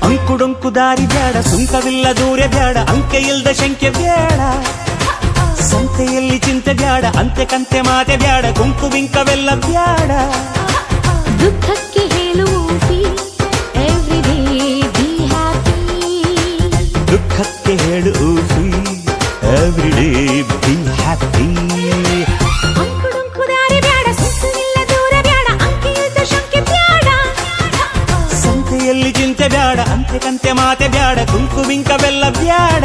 ಅಂಕುಡೊಂಕು ದಾರಿ ಬ್ಯಾಡ, ಸುಂಕವಿಲ್ಲ ದೂರ ಬ್ಯಾಡ, ಅಂಕೆ ಇಲ್ದ ಶಂಕೆ ಬ್ಯಾಡ, ಸಂತೆಯಲ್ಲಿ ಚಿಂತೆ ಬ್ಯಾಡ, ಅಂತೆ ಕಂತೆ ಮಾತೆ ಬ್ಯಾಡ, ಗುಂಪು ಬಿಂಕವೆಲ್ಲ ಬ್ಯಾಡ. ದುಃಖಕ್ಕೆ ಹೇಳು ಎವ್ರಿಡೇ ಬಿ ಹ್ಯಾಪಿ, ದುಃಖಕ್ಕೆ ಹೇಳು ಎವ್ರಿಡೇ ಬಿ ಹ್ಯಾಪಿ. ಅಂಕುಡೊಂಕು ದಾರಿ ಬ್ಯಾಡ, ಸುಂಕವಿಲ್ಲ ದೂರ ಬ್ಯಾಡ, ಅಂಕೆ ಇಲ್ದ ಶಂಕೆ ಬ್ಯಾಡ, ಸಂತೆಯಲ್ಲಿ ಚಿಂತೆ ಬ್ಯಾಡ, ಅಂತೆ ಕಂತೆ ಮಾತೆ ಬ್ಯಾಡ, ಗುಂಪು ಬಿಂಕವೆಲ್ಲ ಬ್ಯಾಡ.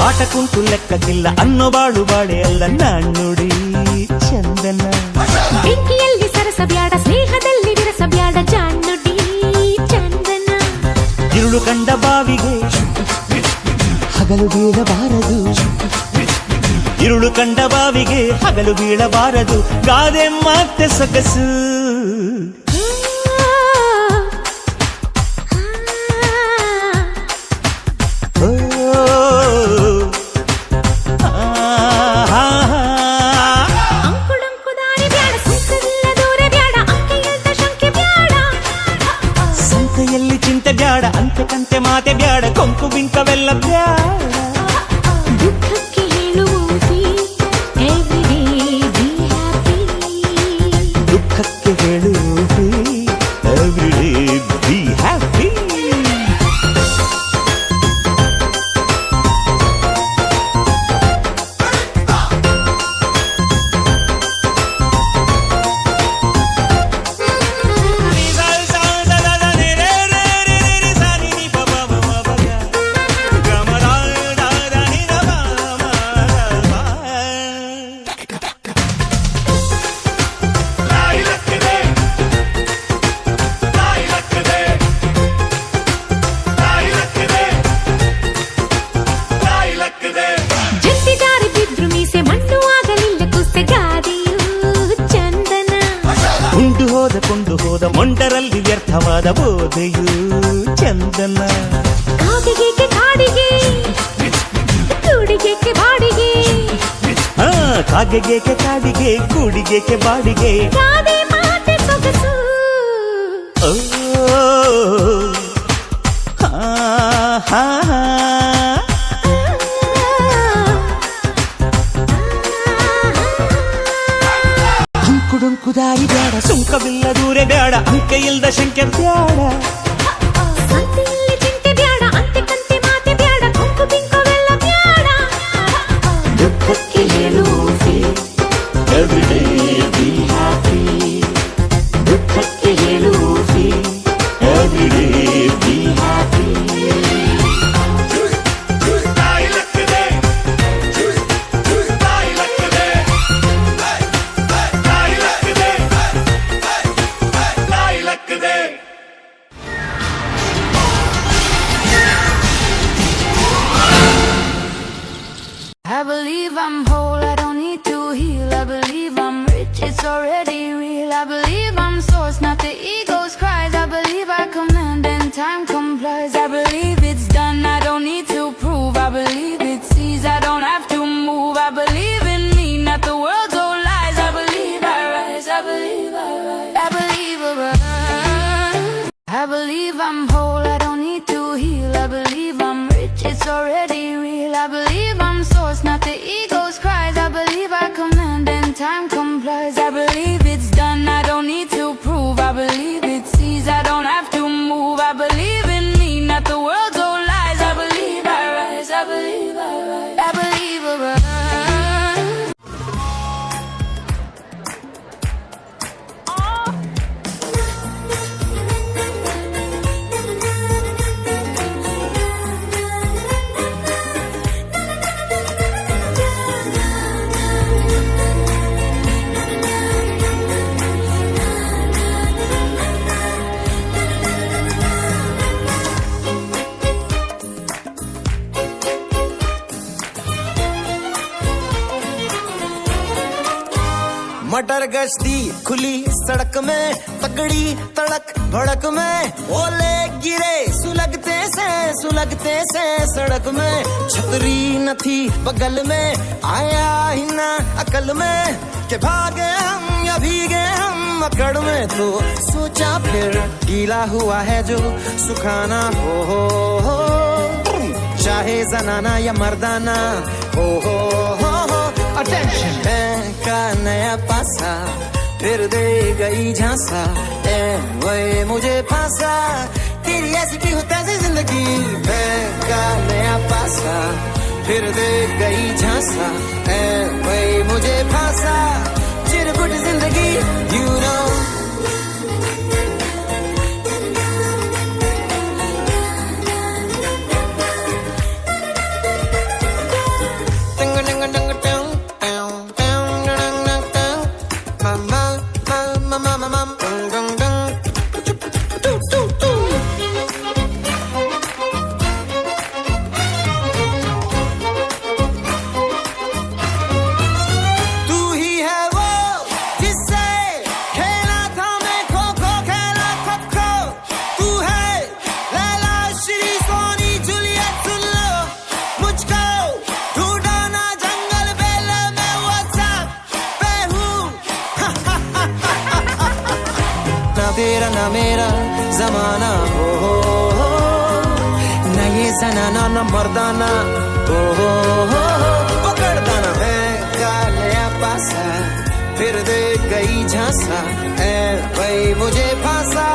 ಆಟ ಕುಂಟು ಲೆಕ್ಕಕ್ಕಿಲ್ಲ ಅನ್ನೋ ಬಾಳು ಬಾಳೆ ಅಲ್ಲ ನಾಣ್ಣುಡಿ ಚಂದನ. ಬೆಂಕಿಯಲ್ಲಿ ಸರಸ ಬ್ಯಾಡ, ಸ್ನೇಹದಲ್ಲಿ ವಿರಸ ಬ್ಯಾಡ, ಜಾಣ್ಣುಡಿ ಚಂದನ. ഇരുಳು ಕಂಡ ಬಾವಿಗೆ ಹಗಲು ಬೀಳಬಾರದು, ഇരുಳು ಕಂಡ ಬಾವಿಗೆ ಹಗಲು ಬೀಳಬಾರದು, ಗಾದೆ ಮತ್ತೆ ಸೊಗಸು. ಸಂತೆಯಲ್ಲಿ ಚಿಂತೆ ಬ್ಯಾಡ, ಅಂತೆ ಕಂತೆ ಮಾತೆ ಬ್ಯಾಡ, ಕೊಂಕು ಬಿಂಕವೆಲ್ಲ ಬ್ಯಾಡ. ದುಃಖಕ್ಕೆ ಹೇಳು ಎವ್ರಿಡೇ ಬಿ ಹ್ಯಾಪಿ, ದುಃಖಕ್ಕೆ ಹೇಳು ಎವ್ರಿಡೇ ಬಿ ಹ್ಯಾಪಿ. ಕೊಂಡು ಹೋದ ಮೊಂಡರಲ್ಲಿ ವ್ಯರ್ಥವಾದ ಬೋಧೆಯು ಚಂದನ. ಕಾಗೆಗೆ ಕಾಡಿಗೆ ಕೂಡಿಗೆ ಬಾಡಿಗೆ, ಕಾಗೆಗೆ ಕಾಡಿಗೆ ಕೂಡಿಗೆ ಬಾಡಿಗೆ, ಗಾದೆ ಮಾತೆ ಸೊಗಸು. ಅಂಕುಡೊಂಕು ದಾರಿ ಬ್ಯಾಡ, ಸುಂಕವಿಲ್ಲ ದೂರ ಬ್ಯಾಡ, ಅಂಕೆ ಇಲ್ದ ಶಂಕೆ ಬ್ಯಾಡ, ಸಂತೆಯಲ್ಲಿ ಚಿಂತೆ ಬ್ಯಾಡ, ಅಂತೆ ಕಂತೆ ಮಾತೆ ಬ್ಯಾಡ, ಕೊಂಕು ಬಿಂಕವೆಲ್ಲ ಬ್ಯಾಡ. ದುಃಖಕ್ಕೆ ಹೇಳು ಎವ್ರಿಡೇ ಬಿ ಹ್ಯಾಪಿ, ದುಃಖಕ್ಕೆ ಹೇಳು everyday be happy. I believe I'm whole, I don't need to heal. I believe I'm rich, it's already real. I believe I'm source, not the ego's cries. I believe I command and time complies. I believe it's done, I don't need to prove. I believe it sees, I don't have to move. I believe in me, not the world's old lies. I believe I rise, I believe I rise. I believe I rise. I believe I'm whole, I don't need to heal. I believe I'm rich, it's already real. I believe I'm source, not the ego's cries. I believe I command and time complies. I believe it's done, I don't need to prove. I believe it sees, I don't have to move. I believe in me, not the world's old lies. I believe I rise, I believe I rise. I believe I rise. मटर गश्ती खुली सड़क में, तगड़ी तड़क भड़क में, ओले गिरे सुलगते से सड़क में, छतरी न थी बगल में, आया ही ना अकल में, के भागे हम या भीगे हम अकड़ में, तो सोचा फिर गीला हुआ है जो सुखाना हो, चाहे जनाना या मर्दाना हो। अटेंशन का नया पासा फिर दे गई झांसा, ए वही मुझे फांसा, तेरी ऐसी की होता है जिंदगी। का नया पासा फिर दे गई झांसा, ए वही मुझे फांसा, चिरकुट जिंदगी you know। तेरा ना मेरा जमाना हो, न ये जनाना न मर्दाना हो, पकड़ता ना है का नया पासा फिर दे गई झांसा, है वही मुझे फांसा,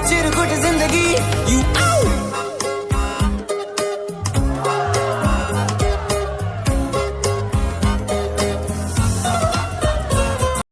चिरकुट जिंदगी you